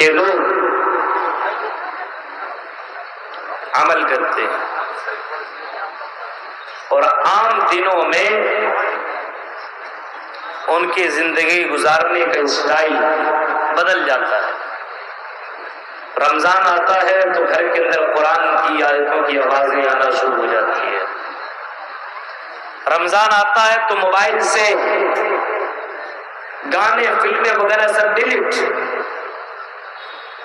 کہ لوگ عمل کرتے ہیں اور عام دنوں میں ان کی زندگی گزارنے کا اسٹائل بدل جاتا ہے. رمضان آتا ہے تو گھر کے اندر قرآن کی آیتوں کی آوازیں آنا شروع ہو جاتی ہے. رمضان آتا ہے تو موبائل سے گانے فلمیں وغیرہ سب ڈیلیٹ،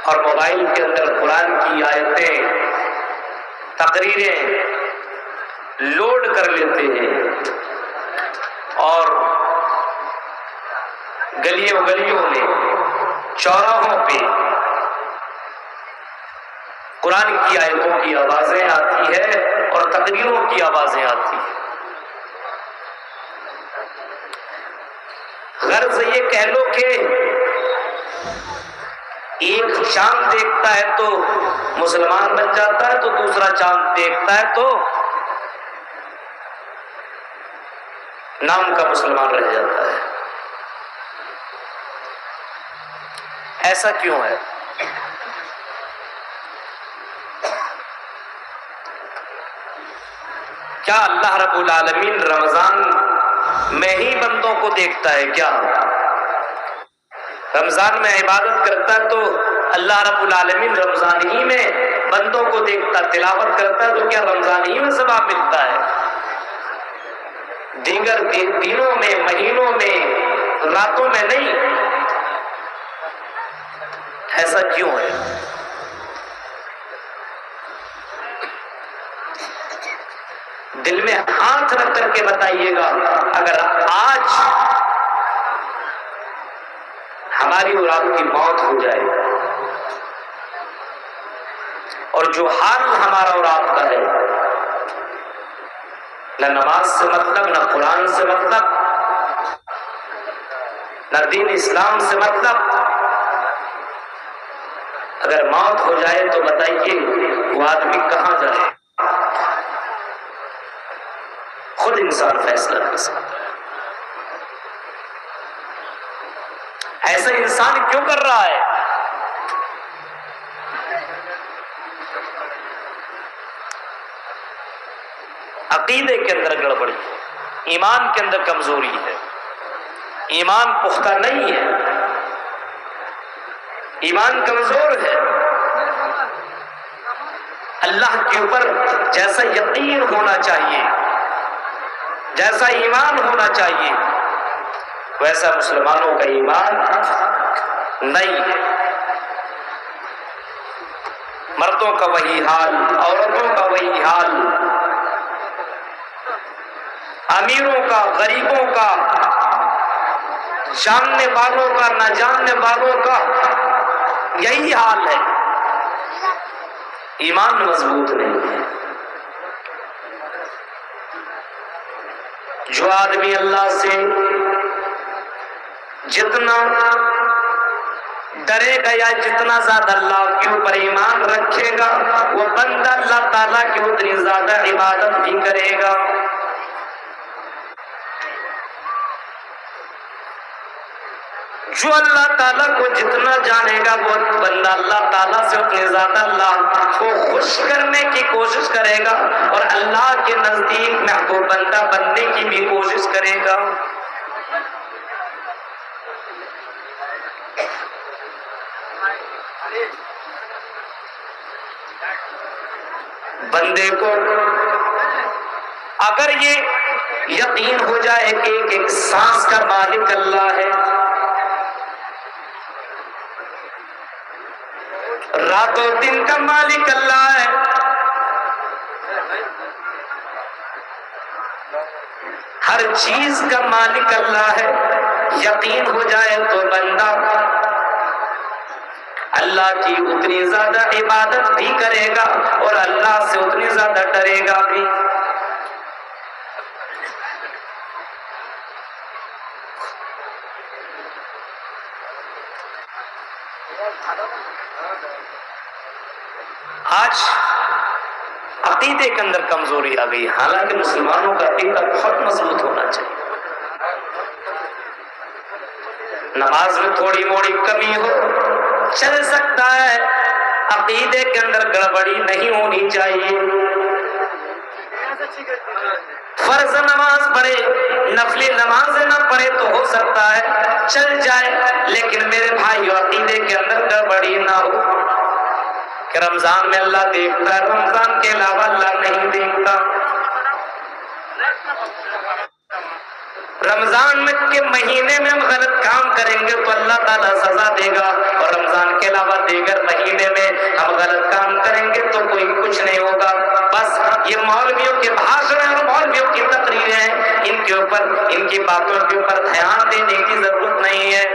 اور موبائل کے اندر قرآن کی آیتیں تقریریں لوڈ کر لیتے ہیں، اور گلیوں میں چوراہوں پہ قرآن کی آیتوں کی آوازیں آتی ہے اور تقریروں کی آوازیں آتی ہیں. غرض یہ کہہ لو کہ ایک چاند دیکھتا ہے تو مسلمان بن جاتا ہے، تو دوسرا چاند دیکھتا ہے تو نام کا مسلمان رہ جاتا ہے. ایسا کیوں ہے؟ کیا اللہ رب العالمین رمضان میں ہی بندوں کو دیکھتا ہے کیا؟ رمضان میں عبادت کرتا ہے تو اللہ رب العالمین رمضان ہی میں بندوں کو دیکھتا، تلاوت کرتا ہے تو کیا رمضان ہی میں ثواب ملتا ہے؟ دیگر دنوں میں، مہینوں میں، راتوں میں نہیں؟ ایسا کیوں ہے؟ دل میں ہاتھ رکھ کر کے بتائیے گا، اگر آج ہماری اور آپ کی موت ہو جائے اور جو حال ہمارا اور آپ کا ہے، نہ نماز سے مطلب، نہ قرآن سے مطلب، نہ دین اسلام سے مطلب، اگر موت ہو جائے تو بتائیے وہ آدمی کہاں جائے؟ خود انسان فیصلہ کر سکتا ہے. ایسا انسان کیوں کر رہا ہے؟ عقیدے کے اندر گڑبڑی ہے، ایمان کے اندر کمزوری ہے، ایمان پختہ نہیں ہے، ایمان کمزور ہے. اللہ کے اوپر جیسا یقین ہونا چاہیے، جیسا ایمان ہونا چاہیے، ویسا مسلمانوں کا ایمان نہیں ہے. مردوں کا وہی حال، عورتوں کا وہی حال، امیروں کا، غریبوں کا، جاننے والوں کا، نہ جاننے والوں کا یہی حال ہے. ایمان مضبوط نہیں ہے. جو آدمی اللہ سے جتنا ڈرے گا یا جتنا زیادہ اللہ کے اوپر ایمان رکھے گا، وہ بندہ اللہ تعالیٰ کی اتنی زیادہ عبادت بھی کرے گا. جو اللہ تعالیٰ کو جتنا جانے گا، وہ بندہ اللہ تعالیٰ سے اتنے زیادہ اللہ کو خوش کرنے کی کوشش کرے گا اور اللہ کے نزدیک محبوب بندہ بننے کی بھی کوشش کرے گا. بندے کو اگر یہ یقین ہو جائے کہ ایک سانس کا مالک اللہ ہے، رات و دن کا مالک اللہ ہے، ہر چیز کا مالک اللہ ہے، یقین ہو جائے تو بندہ اللہ کی اتنی زیادہ عبادت بھی کرے گا اور اللہ سے اتنی زیادہ ڈرے گا بھی. آج عقیدے کے اندر کمزوری آ گئی، حالانکہ مسلمانوں کا عقیدہ بہت مضبوط ہونا چاہیے. نماز میں تھوڑی موڑی کمی ہو چل سکتا ہے، عقیدے کے اندر گڑبڑی نہیں ہونی چاہیے۔ فرض نماز پڑھے، نفلی نماز نہ پڑھے تو ہو سکتا ہے چل جائے، لیکن میرے بھائیو عقیدے کے اندر گڑبڑی نہ ہو کہ رمضان میں اللہ دیکھتا ہے، رمضان کے علاوہ اللہ نہیں دیکھتا۔ رمضان میں کے مہینے میں ہم غلط کام کریں گے تو اللہ تعالیٰ سزا دے گا، اور رمضان کے علاوہ دیگر مہینے میں ہم غلط کام کریں گے تو کوئی کچھ نہیں ہوگا۔ بس یہ مولویوں کے بھاشن اور مولویوں کی تقریریں ہیں، ان کے اوپر، ان کی باتوں کے اوپر دھیان دینے کی ضرورت نہیں ہے،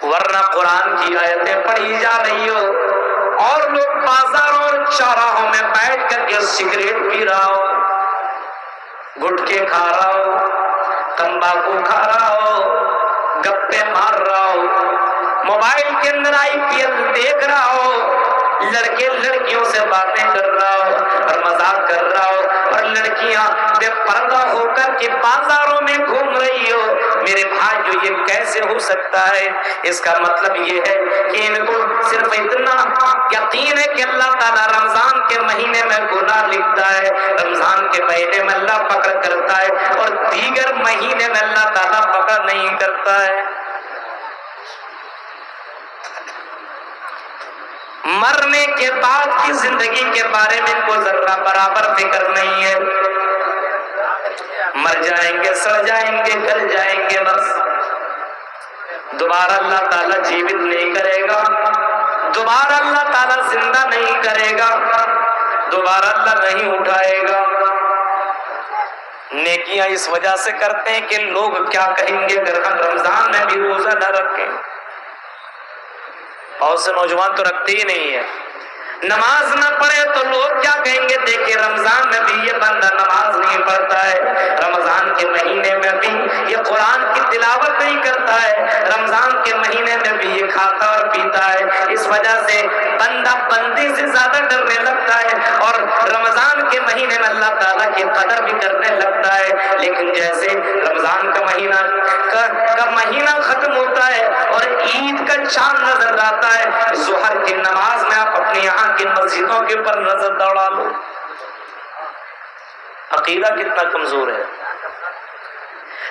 ورنہ قرآن کی آیتیں پڑھی جا رہی ہو اور لوگ بازاروں اور چوراہوں میں بیٹھ کر کے سگریٹ پی رہا ہو، گٹکے کھا رہا ہو، تمباکو کھا رہا ہو، گپے مار رہا ہو، موبائل کے اندر IPL دیکھ رہا ہو، لڑکے لڑکیوں سے باتیں کر رہا ہو اور مذاق کر رہا ہو، اور لڑکیاں بے پردہ ہو کر کے بازاروں میں گھوم رہی ہو، میرے بھائی یہ کیسے ہو سکتا ہے؟ اس کا مطلب یہ ہے کہ ان کو صرف اتنا یقین ہے کہ اللہ تعالیٰ رمضان کے مہینے میں گناہ لکھتا ہے، رمضان کے مہینے میں اللہ پکڑ کرتا ہے، اور دیگر مہینے میں اللہ تعالیٰ پکڑ نہیں کرتا ہے۔ مرنے کے بعد کی زندگی کے بارے میں ان کو ذرہ برابر فکر نہیں ہے، مر جائیں گے، سڑ جائیں گے، گل جائیں گے، بس دوبارہ اللہ تعالیٰ جیوت نہیں کرے گا، دوبارہ اللہ تعالیٰ زندہ نہیں کرے گا، دوبارہ اللہ نہیں اٹھائے گا۔ نیکیاں اس وجہ سے کرتے ہیں کہ لوگ کیا کہیں گے اگر ہم رمضان میں بھی روزہ نہ رکھیں۔ بہت سے نوجوان تو رکھتے ہی نہیں ہے، نماز نہ پڑھے تو لوگ کیا کہیں گے، دیکھیں رمضان میں بھی یہ بندہ نماز نہیں پڑھتا ہے، رمضان کے مہینے میں بھی یہ قرآن کی تلاوت نہیں کرتا ہے، رمضان کے مہینے میں بھی یہ کھاتا اور پیتا ہے۔ اس وجہ سے بندہ بندی سے زیادہ ڈرنے لگتا ہے اور رمضان کے مہینے میں اللہ تعالیٰ کی قدر بھی کرنے لگتا ہے، لیکن جیسے رمضان کا مہینہ ختم ہوتا ہے اور عید کا چاند نظر آتا ہے، ظہر کی نماز میں آپ اپنے یہاں کی مسجدوں کے اوپر نظر دوڑا لو، عقیدہ کتنا کمزور ہے۔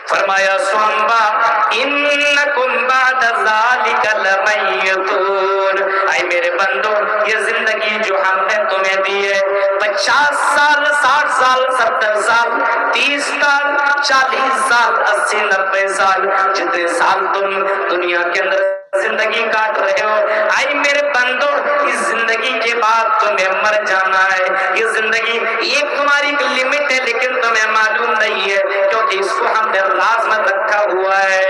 فرمایا سنبا انکم بعد ذالک لمیتون، اے میرے بندو یہ زندگی جو ہم نے تمہیں دی ہے 50 سال 60 سال 70 سال 30 سال 40 سال 80 90 سال جتنے سال تم دنیا کے اندر زندگی کاٹ رہے ہو، آئی میرے بندو اس زندگی کے بعد تمہیں مر جانا ہے۔ یہ زندگی ایک تمہاری لمٹ ہے لیکن تمہیں معلوم نہیں ہے، کیونکہ اس کو ہم نے راز میں رکھا ہوا ہے،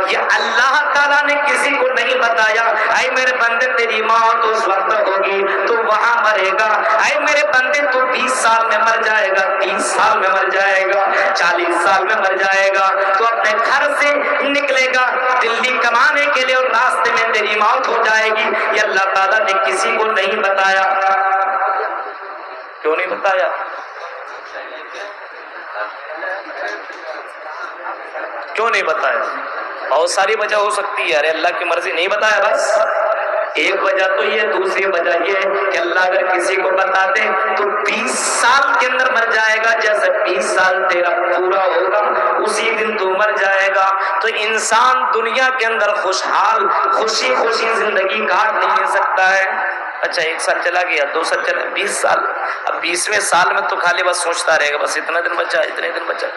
یہ اللہ تعالیٰ نے کسی کو نہیں بتایا۔ آئی میرے بندے تیری موت اس وقت ہوگی تو وہاں مرے گا، آئی میرے بندے تو 20 سال میں مر جائے گا، 30 سال میں مر جائے گا، 40 سال میں مر جائے گا، تو اپنے گھر سے نکلے گا دلی کمانے کے لیے اور راستے میں تیری موت ہو جائے گی۔ یہ اللہ تعالیٰ نے کسی کو نہیں بتایا۔ کیوں نہیں بتایا؟ کیوں نہیں بتایا؟ بہت ساری وجہ ہو سکتی ہے، ارے اللہ کی مرضی نہیں بتایا بس۔ ایک وجہ تو یہ، دوسری وجہ یہ کہ اللہ اگر کسی کو بتا دے تو 20 سال کے اندر مر جائے گا، جیسے 20 سال تیرا پورا ہوگا اسی دن تو مر جائے گا، تو انسان دنیا کے اندر خوشحال خوشی خوشی زندگی کاٹ نہیں سکتا ہے۔ اچھا 1 سال چلا گیا، 2 سال چلا، 20 سال، اب 20ویں سال میں تو خالی بس سوچتا رہے گا بس اتنا دن بچا، اتنے دن بچا۔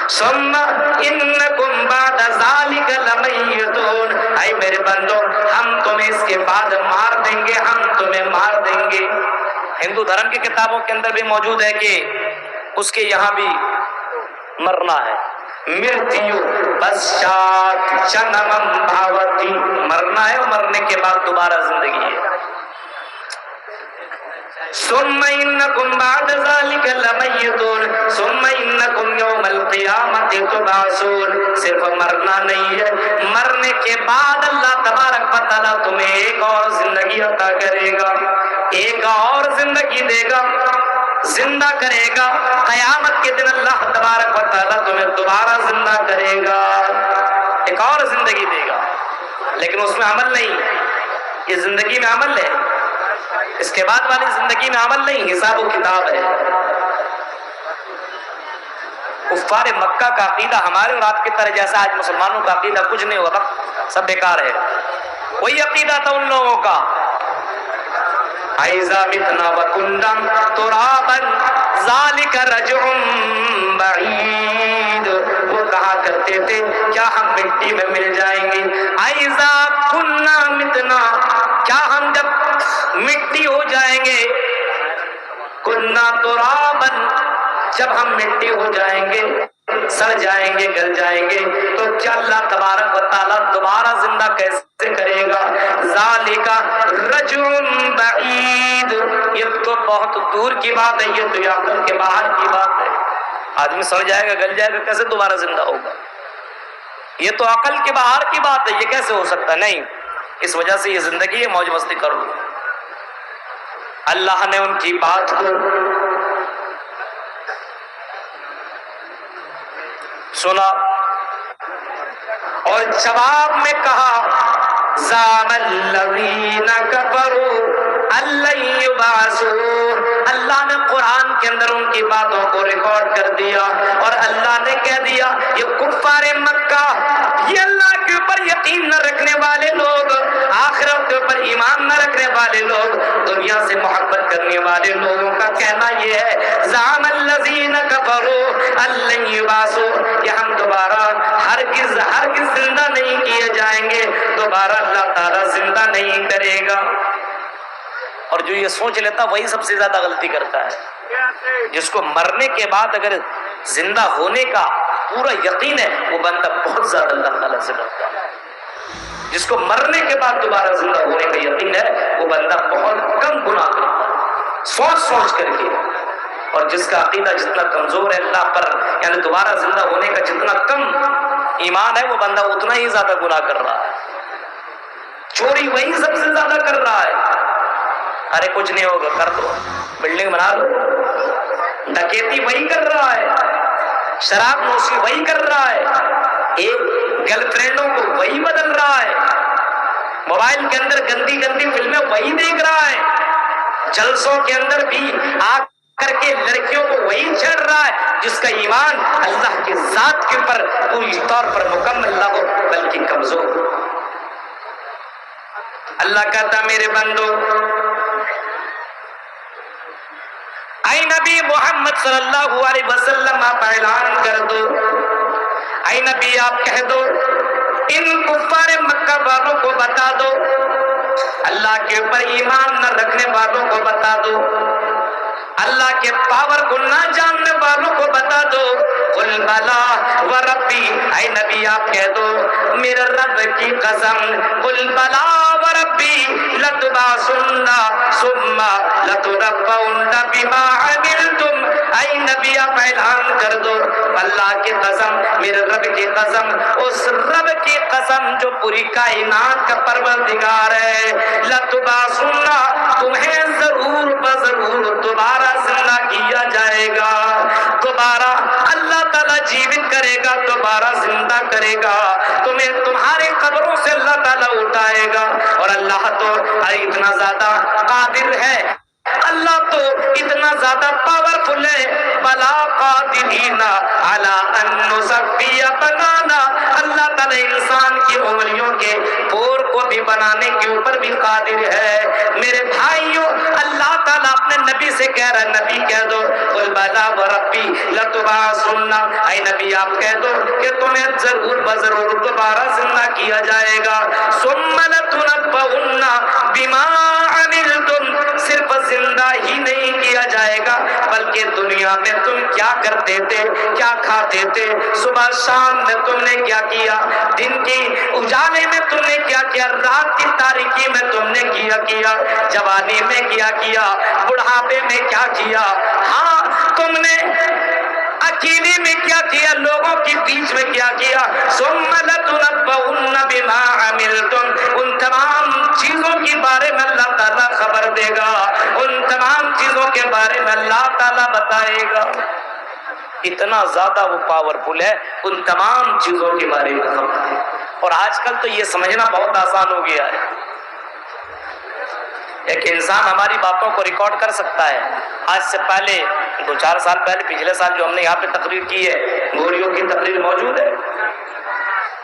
ثم انکم بعد ذالک لمیتون، اے میرے بندو ہم تمہیں اس کے بعد مار دیں گے، ہم تمہیں مار دیں گے۔ ہندو دھرم کی کتابوں کے اندر بھی موجود ہے کہ اس کے یہاں بھی مرنا ہے، مرتیو پشچات جنمم بھاوتی، مرنا ہے اور مرنے کے بعد دوبارہ زندگی ہے۔ ثم انکم بعد ذلک لمیتون ثم انکم یوم القیامت تبعثون، صرف مرنا نہیں ہے، مرنے کے بعد اللہ تبارک و تعالیٰ تمہیں ایک اور زندگی عطا کرے گا، ایک اور زندگی دے گا، زندہ کرے گا۔ قیامت کے دن اللہ تبارک و تعالیٰ تمہیں دوبارہ زندہ کرے گا، ایک اور زندگی دے گا۔ لیکن اس میں عمل نہیں. یہ زندگی میں عمل ہے, اس کے بعد والی زندگی میں عمل نہیں, حساب و کتاب ہے. کفار مکہ کا عقیدہ ہمارے اور آپ کی طرح جیسا آج مسلمانوں کا عقیدہ کچھ نہیں ہوگا, سب بیکار ہے. وہی عقیدہ تھا ان لوگوں کا. اَإِذَا مِتْنَا وَكُنَّا تُرَابًا ذَلِكَ رَجْعٌ بَعِيدٌ. وہ کہا کرتے تھے کیا ہم مٹی میں مل جائیں گے. اَإِذَا كُنَّا مِتْنَا, کیا ہم جب مٹی ہو جائیں گے, كُنَّا تُرَابًا, جب ہم مٹی ہو جائیں گے, سڑ جائیں گے, گل جائیں گے, تو کیا اللہ تبارک و تعالیٰ دوبارہ زندہ کیسے کرے گا. ذالک رجع بعید, یہ تو بہت دور کی بات ہے, یہ تو عقل کے باہر کی بات ہے. آدمی سڑ جائے گا, گل جائے گا, کیسے دوبارہ زندہ ہوگا؟ یہ تو عقل کے باہر کی بات ہے, یہ کیسے ہو سکتا ہے؟ نہیں, اس وجہ سے یہ زندگی ہے, موج مستی کر لو. اللہ نے ان کی بات کو سنا اور جواب میں کہا زعم الذین کفروا ان لن یبعثوا. اللہ نے قرآن کے اندر ان کی باتوں کو ریکارڈ کر دیا اور اللہ نے کہہ دیا یہ کفار مکہ, یہ اللہ کے اوپر یقین نہ رکھنے والے لوگ, آخرت کے اوپر ایمان نہ رکھنے والے لوگ, دنیا سے محبت کرنے والے لوگوں کا کہنا یہ ہے زعم الذین کفروا ان لن یبعثوا, کہ ہم دوبارہ ہرگز زندہ نہیں کیے جائیں گے, دوبارہ اللہ تعالیٰ زندہ نہیں کرے گا. اور جو یہ سوچ لیتا وہی سب سے زیادہ غلطی کرتا ہے. جس کو مرنے کے بعد اگر زندہ ہونے کا پورا یقین ہے وہ بندہ بہت زیادہ اللہ تعالیٰ سے ڈرتا ہے. جس کو مرنے کے بعد دوبارہ زندہ ہونے کا یقین ہے وہ بندہ بہت کم گناہ کرتا ہے سوچ کر کے. اور جس کا عقیدہ جتنا کمزور ہے اللہ پر, یعنی دوبارہ زندہ ہونے کا جتنا کم ایمان ہے, وہ بندہ اتنا ہی زیادہ گناہ کر رہا ہے. چوری وہی سب سے زیادہ کر رہا ہے, ارے کچھ نہیں ہوگا کر دو, بلڈنگ بنا لو. ڈکیتی وہی کر رہا ہے, شراب نوشی وہی کر رہا ہے, ایک گرل فرینڈوں کو وہی بدل رہا ہے, موبائل کے اندر گندی فلمیں وہی دیکھ رہا ہے, جلسوں کے اندر بھی آ کر کے لڑکیوں کو وہی چھیڑ رہا ہے. جس کا ایمان اللہ کے ذات کے اوپر پوری طور پر مکمل نہ ہو بلکہ کمزور ہو. اللہ کہتا میرے بندو, اے نبی محمد صلی اللہ علیہ وسلم آپ اعلان کر دو, اے نبی آپ کہہ دو, ان کفار مکہ والوں کو بتا دو, اللہ کے اوپر ایمان نہ رکھنے والوں کو بتا دو, اللہ کے پاور کو نہ جاننے والوں کو بتا دو, قل بلا وربی, اے نبی آپ کہہ دو میرے رب کی قسم, قل بلا وربی لتبعثن ثم لتنبؤن بما عملتم. اے نبی آپ اعلان کر دو اللہ کی قسم, میرے رب کی قسم, اس رب کی قسم جو پوری کائنات کا پروردگار ہے, لتبعثن, تمہیں ضرور بضرور دوبارہ زندہ کیا جائے گا, دوبارہ اللہ تعالیٰ جیوت کرے گا, دوبارہ زندہ کرے گا, تمہیں تمہارے قبروں سے اللہ تعالیٰ اٹھائے گا. اور اللہ تو اتنا زیادہ قادر ہے, اللہ تو اتنا زیادہ پاورفل ہے, بلا قادرین علی ان نسوی بنانا, اللہ تعالیٰ انسان کی انگلیوں کے پور کو بھی بنانے کے اوپر بھی قادر ہے. میرے بھائیوں, اللہ تعالیٰ اپنے نبی سے کہہ رہا ہے, نبی کہہ دو قل بلا وربی لتبعثن, اے نبی آپ کہہ دو کہ تمہیں ضرور بضرور دوبارہ زندہ کیا جائے گا, ثم لتنبؤن بما عملتم, صرف زندہ ہی نہیں کیا جائے گا بلکہ دنیا میں تم کیا کرتے تھے, کیا کھاتے تھے, صبح شام میں تم نے کیا کیا, دن کی اجالے میں تم نے کیا کیا, رات کی تاریکی میں تم نے کیا, جوانی میں کیا, بڑھاپے میں کیا کیا, ہاں تم نے اکیلے میں کیا کیا, لوگوں کے بیچ میں کیا کیا. ثم لتنبؤن بما عملتم, ان تمام چیزوں کے بارے میں اللہ تعالیٰ خبر دے گا, ان تمام چیزوں کے بارے میں اللہ تعالیٰ بتائے گا. اتنا زیادہ وہ پاورفل ہے, ان تمام چیزوں کے بارے میں خبر دے گا. اور آج کل تو یہ سمجھنا بہت آسان ہو گیا ہے، ایک انسان ہماری باتوں کو ریکارڈ کر سکتا ہے۔ آج سے پہلے 2-4 سال پہلے، پچھلے سال جو ہم نے یہاں پہ تقریر کی ہے، گوریوں کی تقریر موجود ہے۔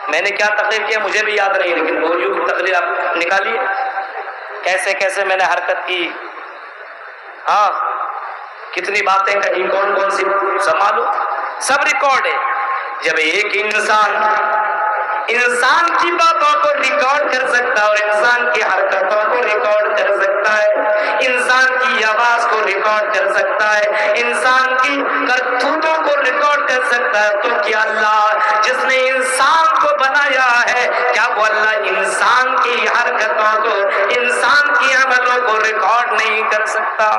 میں نے کیا تقریر کی ہے مجھے بھی یاد نہیں، لیکن گوریوں کی تقریر آپ نکالیے، کیسے کیسے میں نے حرکت کی، ہاں کتنی باتیں کہیں، کون کون سی سنبھالو، سب ریکارڈ ہے۔ جب ایک انسان کی باتوں کو ریکارڈ کر سکتا ہے اور انسان کی حرکتوں کو ریکارڈ کر سکتا ہے، انسان کی آواز کو ریکارڈ کر سکتا ہے، انسان کی کرتوتوں کو ریکارڈ کر سکتا ہے، تو کیا اللہ جس نے انسان کو بنایا ہے، کیا وہ اللہ انسان کی حرکتوں کو، انسان کی عملوں کو ریکارڈ نہیں کر سکتا؟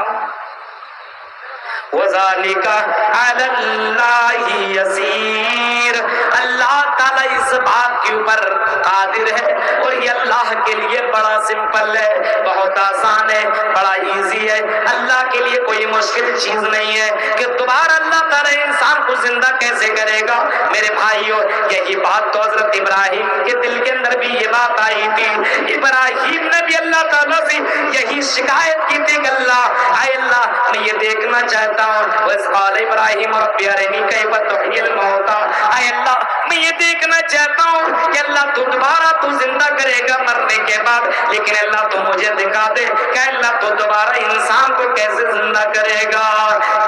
وَذَلِكَ عَلَى اللَّهِ يَسِيرٌ، اللہ تعالیٰ اس بات کے اوپر قادر ہے، اور یہ اللہ کے لیے بڑا سمپل ہے، بہت آسان ہے، بڑا ایزی ہے۔ اللہ کے لیے کوئی مشکل چیز نہیں ہے کہ دوبارہ اللہ تعالیٰ انسان کو زندہ کیسے کرے گا۔ میرے بھائیوں، یہی بات تو حضرت ابراہیم کے دل کے اندر بھی یہ بات آئی تھی۔ ابراہیم نے بھی اللہ تعالیٰ سے یہی شکایت کی تھی کہ اللہ، اے اللہ میں یہ دیکھنا چاہتا ہوں، وَإِذْ قَالَ إِبْرَاهِيمُ رَبِّ أَرِنِي كَيْفَ تُحْيِي الْمَوْتَىٰ، اے اللہ میں یہ دیکھنا چاہتا ہوں کہ اللہ تو دوبارہ تو زندہ کرے گا مرنے کے بعد، لیکن اللہ تو مجھے دکھا دے کہ اللہ تو دوبارہ انسان کو کیسے زندہ کرے گا،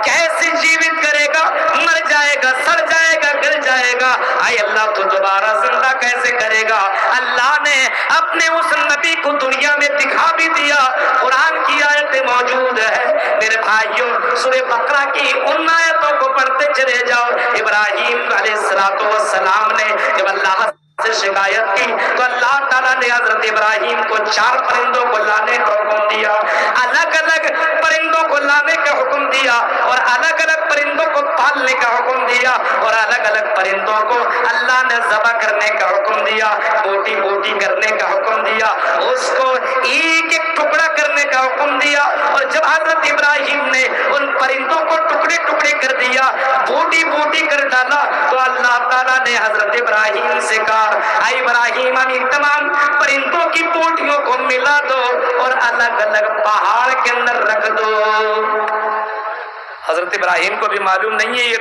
کیسے جیوت کرے گا، مر جائے گا، سڑ جائے گا، گر جائے گا، اے اللہ تو دوبارہ زندہ کیسے کرے گا۔ اللہ نے اپنے اس نبی کو دنیا میں دکھا بھی دیا، قرآن کی آیت موجود ہے۔ میرے بھائیوں، سورہ بقرہ کی ان آیتوں کو پڑھتے چلے جاؤ۔ ابراہیم علیہ السلام نے جب اللہ سے شکایت کی تو اللہ تعالیٰ نے حضرت ابراہیم کو 4 پرندوں کو لانے کا حکم دیا، الگ الگ پرندوں کو لانے کا حکم دیا، اور الگ الگ پرندوں کو پالنے کا حکم دیا، اور الگ الگ پرندوں کو اللہ نے ذبح کرنے کا حکم دیا، بوٹی بوٹی کرنے کا حکم دیا، اس کو ایک ایک ٹکڑا کرنے کا حکم دیا۔ اور جب حضرت ابراہیم نے ان پرندوں کو ٹکڑے ٹکڑے کر دیا، بوٹی بوٹی کر ڈالا، تو اللہ تعالیٰ نے حضرت ابراہیم سے کہا، اے ابراہیم ان تمام پرندوں کی بوٹیوں کو ملا دو اور الگ الگ پہاڑ کے اندر رکھ دو۔ حضرت ابراہیم کو بھی معلوم نہیں ہے یہ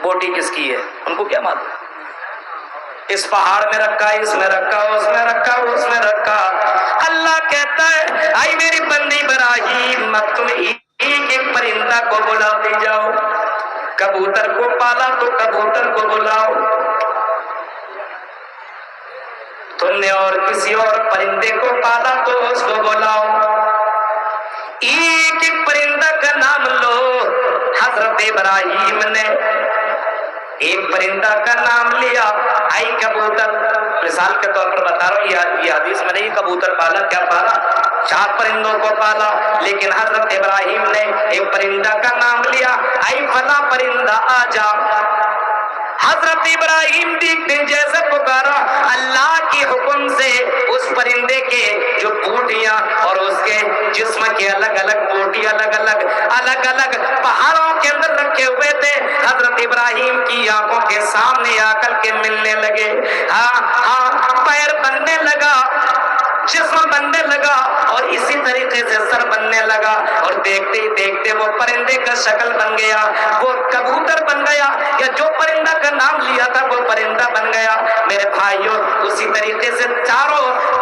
بوٹی کس کی ہے، ان کو کیا معلوم، اس پہاڑ میں رکھا، اس میں رکھا، اس میں رکھا، اس میں رکھا۔ اللہ کہتا ہے اے میری بندی ابراہیم، اب تم ایک ایک پرندہ کو بلاتے جاؤ، کبوتر کو پالا تو کبوتر کو بلاؤ، تم نے اور کسی اور پرندے کو پالا تو اس کو بلاؤ، ایک ایک پرندہ کا نام لو۔ حضرت ابراہیم نے ایک پرندہ کا نام لیا، اے کبوتر، مثال کے طور پر بتا رہا ہوں، یہ حدیث میں نہیں، کبوتر پالا، کیا پالا، 4 پرندوں کو پالا، لیکن حضرت ابراہیم نے ایک پرندہ کا نام لیا، اے فلاں پرندہ آ جا۔ حضرت ابراہیم دیکھتے جیسے پکارا، اللہ کے حکم سے اس پرندے کے جو بوٹیاں اور اس کے جسم کے الگ الگ بوٹی الگ الگ پہاڑوں کے اندر رکھے ہوئے تھے، حضرت ابراہیم کی آنکھوں کے سامنے آ کر کے ملنے لگے، پیر بننے لگا، جسم بننے لگا، اور اسی طریقے سے سر بننے لگا، اور دیکھتے ہی دیکھتے وہ پرندے کا شکل بن گیا، وہ کبوتر بن گیا، یا جو پرندہ کا نام لیا تھا وہ پرندہ بن گیا۔ میرے بھائیوں، اسی طریقے سے 4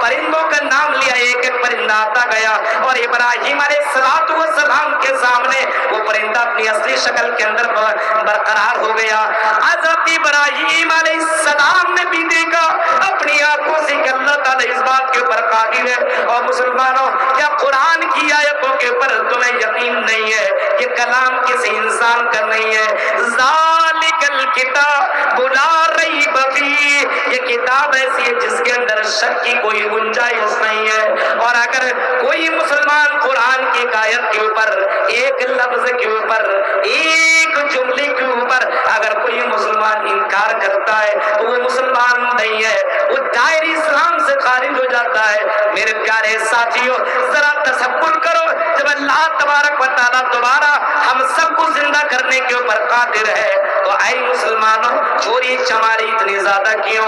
پرندوں کا نام لیا، ایک ایک پرندہ آتا گیا، اور ابراہیم علیہ السلام کے سامنے وہ پرندہ اپنی اصلی شکل کے اندر برقرار ہو گیا۔ حضرت ابراہیم علیہ السلام نے بھی دیکھا اپنی آنکھوں سے کہ اللہ تعالیٰ اس بات کے اوپر قادر ہے۔ اور مسلمانوں، کیا قرآن کی آیتوں کے اوپر تمہیں یقین نہیں ہے کہ کلام کسی انسان کا نہیں ہے؟ ذالک الکتاب لا ریب فیہ، یہ کتاب ایسی ہے جس کے اندر شک کی کوئی گنجائش نہیں ہے۔ اور اگر کوئی مسلمان قرآن کی آیت کے اوپر، ایک لفظ کے اوپر، ایک جملے کے اوپر اگر کوئی مسلمان انکار کرتا ہے تو وہ مسلمان نہیں ہے، وہ دائرہ اسلام سے خارج ہو جاتا ہے۔ میرے پیارے ساتھیوں، ذرا تصور کرو جب اللہ تبارک و تعالیٰ دوبارہ ہم سب کو زندہ کرنے کے اوپر قادر ہے تو اے مسلمانوں چوری چماری اتنی زیادہ کیوں،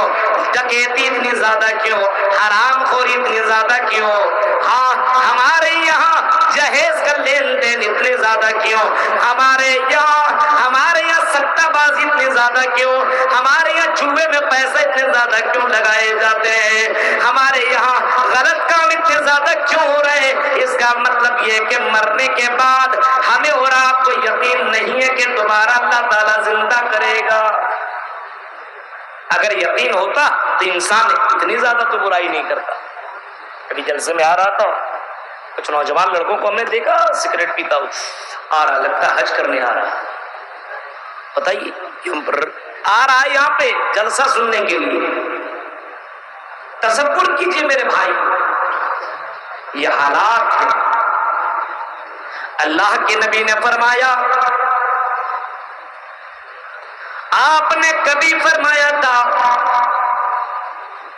ڈکیتی اتنی زیادہ کیوں، حرام خوری اتنی زیادہ کیوں، ہاں ہمارے یہاں جہیز کا لین دین اتنے زیادہ کیوں، ہمارے یہاں سٹہ بازی اتنی زیادہ کیوں، ہمارے یہاں جوئے میں پیسے اتنے زیادہ کیوں لگائے جاتے ہیں، ہمارے یہاں غلط کام اتنے زیادہ کیوں ہو رہے ہیں؟ اس کا مطلب یہ کہ مرنے کے بعد ہمیں اور آپ کو یقین نہیں ہے کہ دوبارہ اللہ تعالیٰ زندہ کرے گا۔ اگر یقین ہوتا تو انسان اتنی زیادہ تو برائی نہیں کرتا۔ کبھی جلسے میں آ رہا تھا، کچھ نوجوان لڑکوں کو ہم نے دیکھا سگریٹ پیتا آ رہا، لگتا ہے حج کرنے آ رہا، بتائیے کیوں آ رہا ہے یہاں پہ جلسہ سننے کے لیے؟ تصور کیجئے میرے بھائی، یہ حالات ہیں۔ اللہ کے نبی نے فرمایا، آپ نے کبھی فرمایا تھا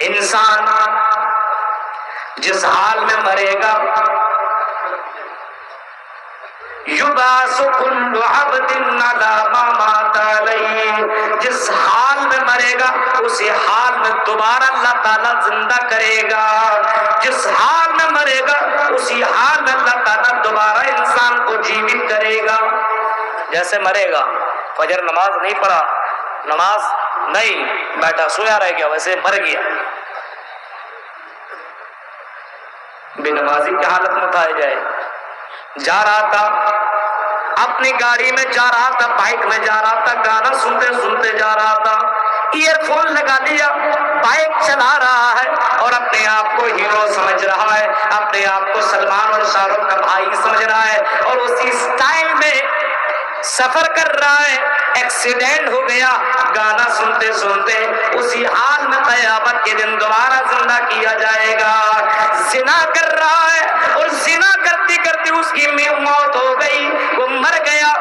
انسان جس حال میں مرے گا یبعث کل عبد علی ما مات علیہ، جس حال میں مرے گا اسی حال میں دوبارہ اللہ تعالیٰ زندہ کرے گا، جس حال میں مرے گا اسی حال میں اللہ تعالیٰ دوبارہ انسان کو جیوت کرے گا۔ جیسے مرے گا، فجر نماز نہیں پڑھا، نماز نہیں، بیٹھا سویا رہ گیا، ویسے مر گیا، بے نمازی کی حالت میں اٹھایا جائے۔ جا رہا تھا اپنی گاڑی میں، جا رہا تھا بائک میں، جا رہا تھا گانا سنتے سنتے جا رہا تھا، ایئر فون لگا دیا، بائک چلا رہا ہے اور اپنے آپ کو ہیرو سمجھ رہا ہے، اپنے آپ کو سلمان اور شاہ رخ کا بھائی سمجھ رہا ہے اور اسی سٹائل میں سفر کر رہا ہے، ایکسیڈنٹ ہو گیا، گانا سنتے سنتے اسی حال میں قیامت کے دن دوبارہ زندہ کیا جائے گا۔ زنا کر رہا ہے اور زنا کرتے کرتے اس کی موت ہو گئی، وہ مر گیا،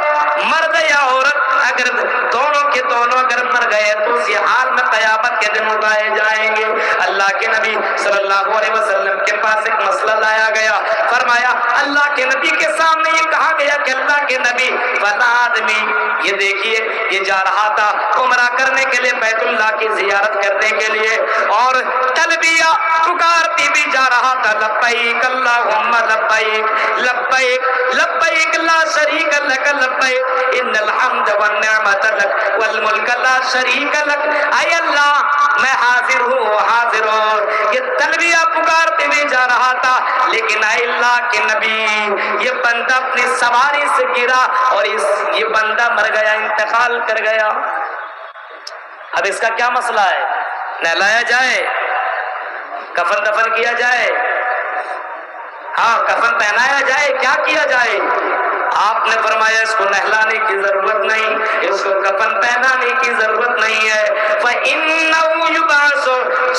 مرد یا عورت اگر دونوں کے دونوں اگر مر گئے تو اسی حال میں قیامت کے دن اٹھائے جائیں گے۔ اللہ کے نبی صلی اللہ علیہ وسلم کے پاس ایک مسئلہ لایا گیا، فرمایا اللہ کے نبی کے سامنے یہ کہا گیا کہ اللہ کے نبی فلاں آدمی یہ دیکھیے یہ جا رہا تھا عمرہ کرنے کے لیے بیت اللہ کی زیارت کرنے کے لیے اور تلبیہ پکارتی بھی جا رہا تھا، لبیک اللہم لبیک لبیک لبیک لا شریک لک لبیک ان الحمد والنعمت لک والملک لا شریک لک، اے اللہ میں حاضر ہوں حاضر ہوں، یہ تلبیہ پکارتے بھی جا رہا تھا، لیکن اے اللہ کے نبی یہ بندہ اپنی سواری سے گرا اور یہ بندہ مر گیا، انتقال کر گیا۔ اب اس کا کیا مسئلہ ہے؟ نہلایا جائے، کفن دفن کیا جائے، ہاں کفن پہنایا جائے، کیا کیا جائے؟ آپ نے فرمایا اس کو نہلانے کی ضرورت نہیں، اس کو کفن پہنانے کی ضرورت نہیں ہے، فَإِنَّهُ يُبْعَثُ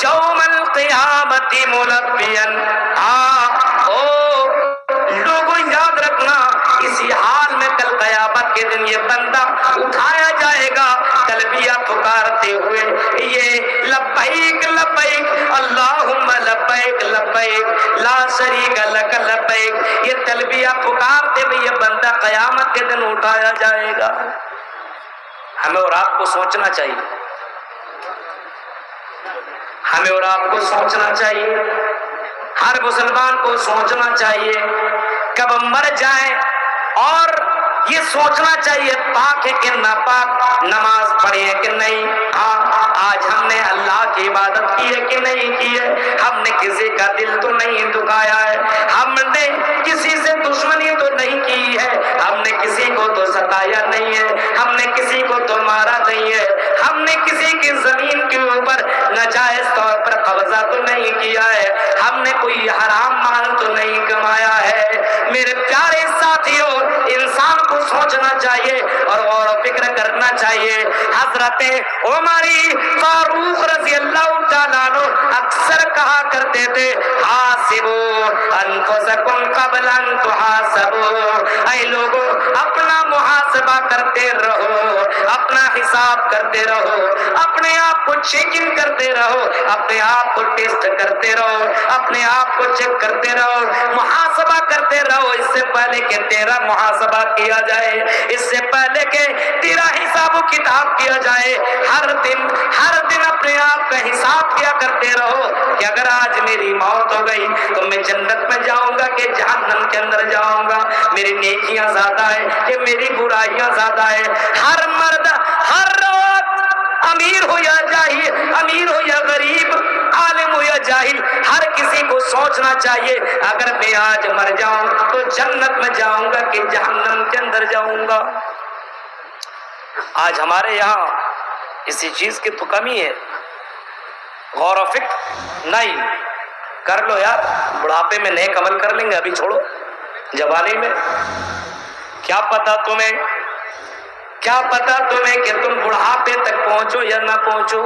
يَوْمَ الْقِيَامَةِ مُلَبِّيًا۔ لوگوں یاد رکھنا اسی حال میں کل قیامت کے دن یہ بندہ اٹھایا جائے گا تلبیہ پکارتے ہوئے، یہ لبیک لبیک اللہم لبیک لبیک لا شریک لک لبیک، یہ تلبیہ پکارتے ہوئے یہ بندہ قیامت کے دن اٹھایا جائے گا۔ ہمیں اور آپ کو سوچنا چاہیے، ہمیں اور آپ کو سوچنا چاہیے، ہر مسلمان کو سوچنا چاہیے کب ہم مر جائیں، اور یہ سوچنا چاہیے پاک ہے کہ ناپاک، نماز پڑھی ہے کہ نہیں، ہاں آج ہم نے اللہ کی عبادت کی ہے کہ نہیں کی ہے، ہم نے کسی کا دل تو نہیں دکھایا ہے، ہم نے کسی سے دشمنی تو نہیں کی ہے، ہم نے کسی کو تو ستایا نہیں ہے، ہم نے کسی کو تو مارا نہیں ہے، ہم نے کسی کی زمین کے اوپر ناجائز طور پر قبضہ تو نہیں کیا ہے، ہم نے کوئی حرام مال تو نہیں کمایا ہے۔ میرے پیارے ساتھیوں، انسان کو سوچنا چاہیے اور غور و فکر کرنا چاہیے۔ حضرت عمر فاروق رضی اللہ تعالیٰ عنہ اکثر کہا کرتے تھے، حاسبوا انفسکم قبل ان تحاسبوا، اے لوگوں اپنا محاسبہ کرتے رہو، اپنا حساب کرتے رہو، اپنے آپ کو چیکنگ کرتے رہو، اپنے آپ کو ٹیسٹ کرتے رہو، اپنے آپ کو چیک کرتے رہو، محاسبہ کرتے رہو۔ اس سے پہلے کہ تیرا محاسبہ کیا جائے، اس سے پہلے کہ تیرا حساب و کتاب کیا جائے، ہر دن اپنے آپ کا حساب کیا کرتے رہو کہ اگر آج میری موت ہو گئی تو میں جنت میں جاؤں گا کہ جہنم کے اندر جاؤں گا، میری نیکیاں زیادہ ہے کہ میری برائیاں زیادہ ہے۔ ہر مرد ہر وقت امیر ہو یا جاہل، امیر ہو یا غریب، عالم ہو یا جاہل، ہر کسی کو سوچنا چاہیے اگر میں آج مر جاؤں تو جنت میں جاؤں گا کہ جہنم کے اندر جاؤں گا۔ آج ہمارے یہاں اسی چیز کی تو کمی ہے، غور و فکر نہیں۔ کر لو یار، بڑھاپے میں نیک عمل کر لیں گے، ابھی چھوڑو، جوانی میں کیا پتا تمہیں کہ تم بڑھاپے تک پہنچو یا نہ پہنچو۔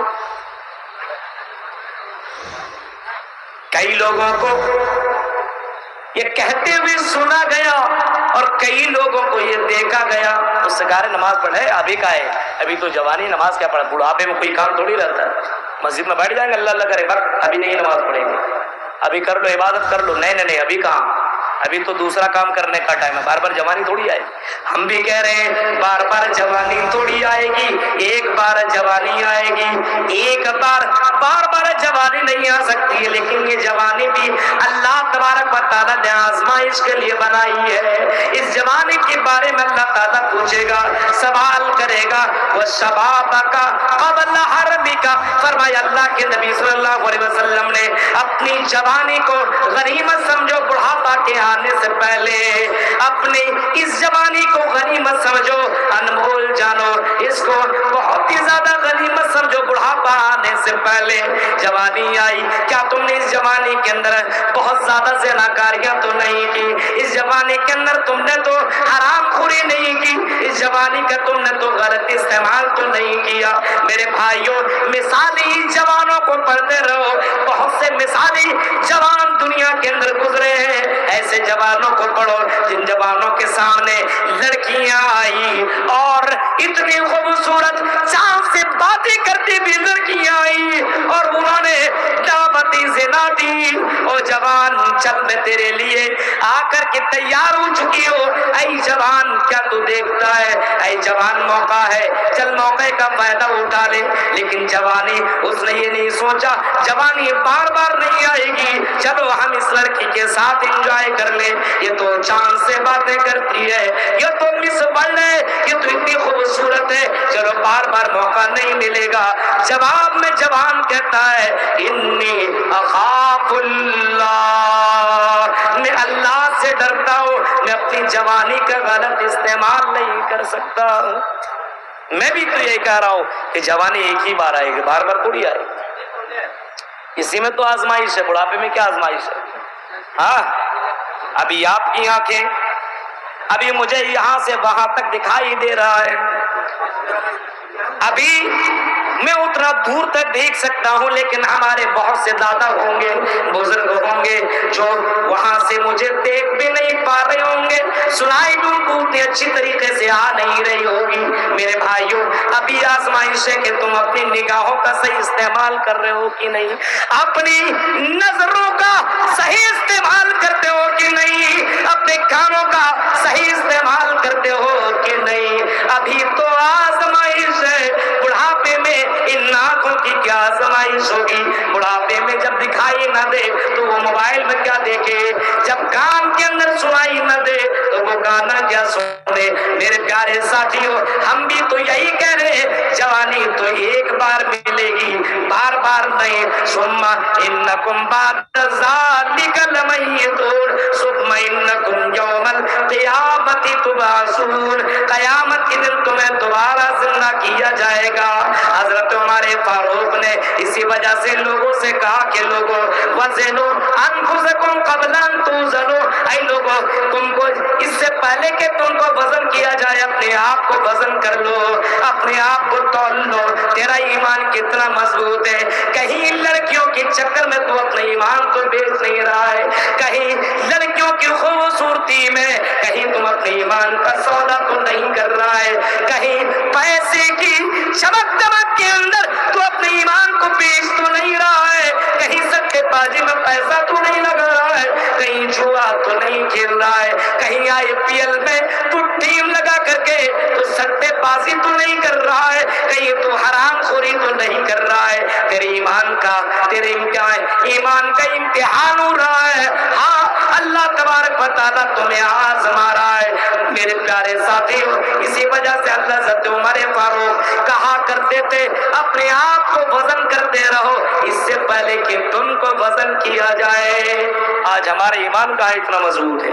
کئی لوگوں کو یہ کہتے ہوئے سنا گیا اور کئی لوگوں کو یہ دیکھا گیا، تو سگارے نماز پڑھے ابھی کا ہے، ابھی تو جوانی نماز کیا پڑھے، بڑھاپے میں کوئی کام تھوڑی رہتا ہے، مسجد میں بیٹھ جائیں گے اللہ اللہ کرے، بس ابھی نہیں نماز پڑھیں گے، ابھی کر لو عبادت کر لو، نہیں ابھی کہاں، ابھی تو دوسرا کام کرنے کا ٹائم ہے، بار بار جوانی تھوڑی آئے۔ ہم بھی کہہ رہے ہیں بار بار جوانی تھوڑی آئے گی، ایک بار جوانی آئے گی، ایک بار جوانی نہیں آ سکتی ہے، لیکن یہ جوانی بھی اللہ تبارک و تعالیٰ نے آزمائش کے لیے بنائی ہے۔ اس جوانی کے بارے میں اللہ تعالیٰ پوچھے گا، سوال کرے گا، وَشَبَابَكَ قَبْلَ حَرْمِكَ، فرمایا اللہ کے نبی صلی اللہ علیہ وسلم نے اپنی جوانی کو غنیمت سمجھو، بڑھاپا کے آنے سے پہلے اپنی اس جوانی کو غنیمت سمجھو، انمول جانو، اس کو بہت ہی زیادہ غنیمت سمجھو، بڑھاپا آنے سے پہلے جوانی آئی، کیا تم نے اس جوانی کے اندر بہت زیادہ زناکاریاں تو نہیں کی، اس جوانی کے اندر تم نے تو حرام خوری نہیں کی، اس جوانی کا تم نے تو غلط استعمال تو نہیں کیا۔ میرے بھائیوں، مثالی جوانوں کو پڑھتے رہو، بہت سے مثالی جوان دنیا کے اندر گزرے ہیں، ایسے جوانوں کو پڑھو جن جوانوں کے سامنے لڑکیاں آئی اور اتنی خوبصورت چاند سے باتیں کرتی بھی لڑکیاں آئی اور انہوں نے دعوتی زنا دی، او جوان چل میں تیرے لیے آ کر کے تیار ہو چکی ہو، اے جوان کیا تو دیکھتا ہے، اے جوان موقع ہے، چل موقع کا فائدہ اٹھا لے۔ لیکن جوانی اس نے یہ نہیں سوچا جوانی بار بار نہیں آئے گی، چلو ہم اس لڑکی کے ساتھ انجوائے کر لیں، یہ تو چاند سے باتیں کرتی ہے، یہ تو مس ورلڈ ہے، یہ تو اتنی خوبصورت ہے، چلو بار بار موقع نہیں ملے گا۔ جواب میں جوان کہتا ہے انی اخاف اللہ، میں اللہ سے ڈرتا ہوں، میں اپنی جوانی کا غلط استعمال نہیں کر سکتا۔ میں بھی تو یہی کہہ رہا ہوں کہ جوانی ایک ہی بار آئے گی، بار بار تھوڑی آئے گی، اسی میں تو آزمائش ہے، بڑھاپے میں کیا آزمائش ہے؟ ہاں، ابھی آپ کی آنکھیں ابھی مجھے یہاں سے وہاں تک دکھائی دے رہا ہے، ابھی میں اتنا دور تک دیکھ سکتا ہوں، لیکن ہمارے بہت سے دادا ہوں گے، بزرگ ہوں گے جو وہاں سے مجھے دیکھ بھی نہیں پا رہے ہوں گے، سنائی بھی ان کو اتنی اچھی طریقے سے آ نہیں رہی ہوگی۔ میرے بھائیوں، ابھی آزمائش ہے کہ تم اپنی نگاہوں کا صحیح استعمال کر رہے ہو کہ نہیں، اپنی نظروں کا صحیح استعمال کرتے ہو کہ نہیں، اپنے کانوں کا صحیح استعمال کرتے ہو کہ نہیں۔ ابھی تو آزمائش ہے، بڑھاپے میں ان آنکھوں کی کیا آزمائش ہوگی، بڑھاپے میں جب دکھائی نہ دے تو وہ موبائل میں کیا دیکھے، جب کان کے اندر سنائی نہ دے تو وہ گانا کیا سنے۔ میرے پیارے ساتھیوں، ہم بھی تو یہی کہہ رہے ہیں، جوانی تو ایک بار ملے گی، بار بار نہیں۔ ثم انکم بعد ذالک لمیتون ثم انکم یوم القیامت تبعثون، قیامت کے دن تمہیں دوبارہ زندہ کیا جائے گا۔ حضرت عمر فاروق نے اسی وجہ سے لوگوں سے کہا کہ لوگوں وزنوا انفسکم قبل ان توزنوا، اے لوگوں تم کو اس سے پہلے کہ تم کو وزن کیا جائے اپنے آپ کو وزن کر لو، اپنے آپ کو تول لو، تیرا ایمان کتنا مضبوط ہے۔ کہیں لڑکیوں کے چکر میں تو اپنا ایمان تو بیچ نہیں رہا ہے، کہیں لڑکیوں کی خوبصورتی میں کہیں تم اپنے اپنے ایمان کا سودا تو نہیں کر رہا ہے، کہیں پیسے کی چمک دمک کے اندر تو اپنے ایمان کو بیچ تو نہیں رہا ہے، کہیں سٹے بازی میں پیسہ تو نہیں لگا رہا ہے، کہیں جوا تو نہیں کھیل رہا ہے، کہیں آئی پی ایل میں تو ٹیم لگا کر کے تو سٹے بازی تو نہیں کر رہا ہے، کہیں تو حرام خوری تو نہیں کر رہا ہے، تیرے ایمان کا تیرے ایمان کا امتحان ہو رہا ہے۔ ہاں اللہ تبارک و تعالیٰ تمہیں آزما رہا ہے میرے پیارے ساتھیوں۔ اسی وجہ سے اللہ حضرت عمر فاروق کہا کرتے تھے اپنے آپ کو وزن کرتے رہو اس سے پہلے کہ تم کو وزن کیا جائے۔ آج ہمارے ایمان کا اتنا مضبوط ہے